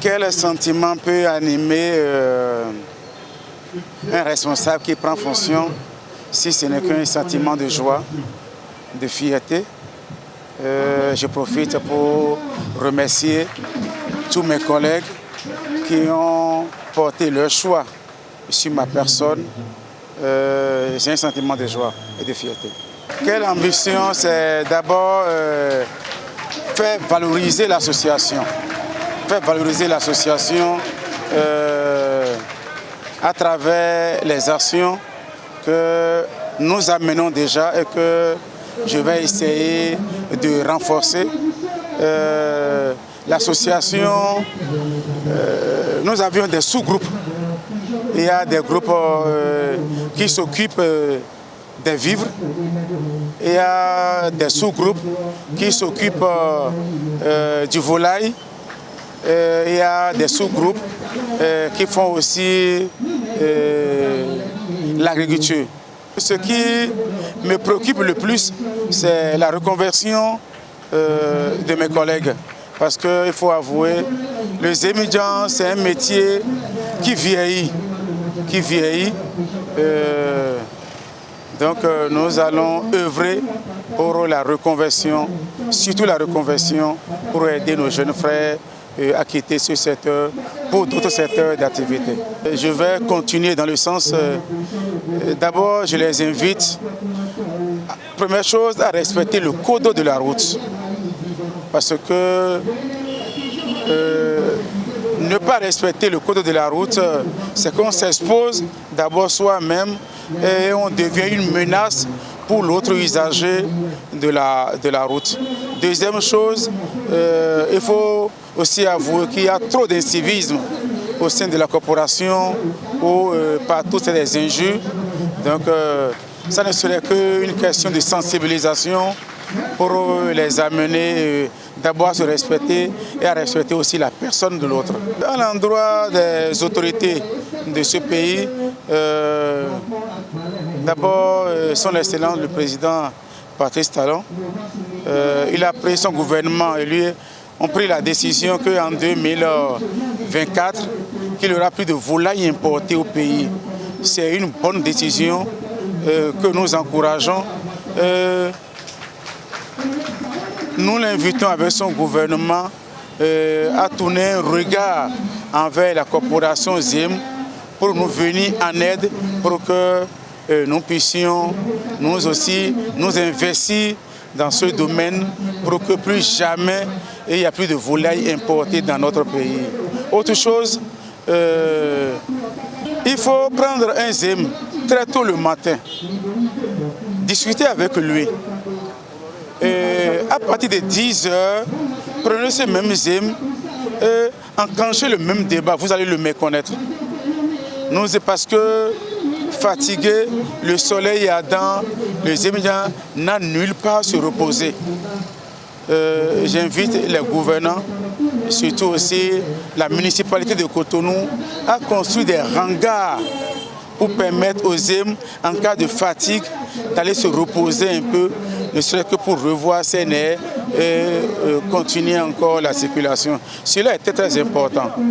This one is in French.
Quel sentiment peut animer un responsable qui prend fonction si ce n'est qu'un sentiment de joie, de fierté? Je profite pour remercier tous mes collègues qui ont porté leur choix sur ma personne. J'ai un sentiment de joie et de fierté. Quelle ambition? C'est d'abord faire valoriser l'association. Faire valoriser l'association à travers les actions que nous amenons déjà et que je vais essayer de renforcer. L'association, nous avions des sous-groupes. Il y a des groupes qui s'occupent des vivres. Il y a des sous-groupes qui s'occupent du volaille. Il y a des sous-groupes qui font aussi l'agriculture. Ce qui me préoccupe le plus, c'est la reconversion de mes collègues. Parce qu'il faut avouer, le Zémidjan, c'est un métier qui vieillit. Donc nous allons œuvrer pour la reconversion, surtout la reconversion pour aider nos jeunes frères à quitter ce secteur pour d'autres secteurs d'activité. Je vais continuer dans le sens, d'abord je les invite, première chose, à respecter le code de la route. Parce que ne pas respecter le code de la route, c'est qu'on s'expose d'abord soi-même et on devient une menace pour l'autre usager de la route. Deuxième chose, il faut aussi avouer qu'il y a trop d'incivisme au sein de la corporation où partout c'est des injures. Donc ça ne serait qu'une question de sensibilisation pour les amener d'abord à se respecter et à respecter aussi la personne de l'autre. À l'endroit des autorités de ce pays, d'abord son Excellence le président Patrice Talon, il a pris son gouvernement et lui ont pris la décision qu'en 2024, qu'il n'y aura plus de volailles importées au pays. C'est une bonne décision que nous encourageons. Nous l'invitons avec son gouvernement à tourner un regard envers la corporation ZIM pour nous venir en aide pour que nous puissions nous aussi nous investir dans ce domaine pour que plus jamais il n'y a plus de volailles importées dans notre pays. Autre chose, il faut prendre un ZIM très tôt le matin, discuter avec lui. À partir de 10 heures, prenez ce même ZIM et enclenchez le même débat, vous allez le méconnaître. Nous, c'est parce que fatigué, le soleil est ardent, le Zémidjan n'a nulle part à se reposer. J'invite les gouvernants, surtout aussi la municipalité de Cotonou, à construire des hangars pour permettre aux ZIM, en cas de fatigue, d'aller se reposer un peu, ne serait que pour revoir ses nerfs et continuer encore la circulation. Cela est très important.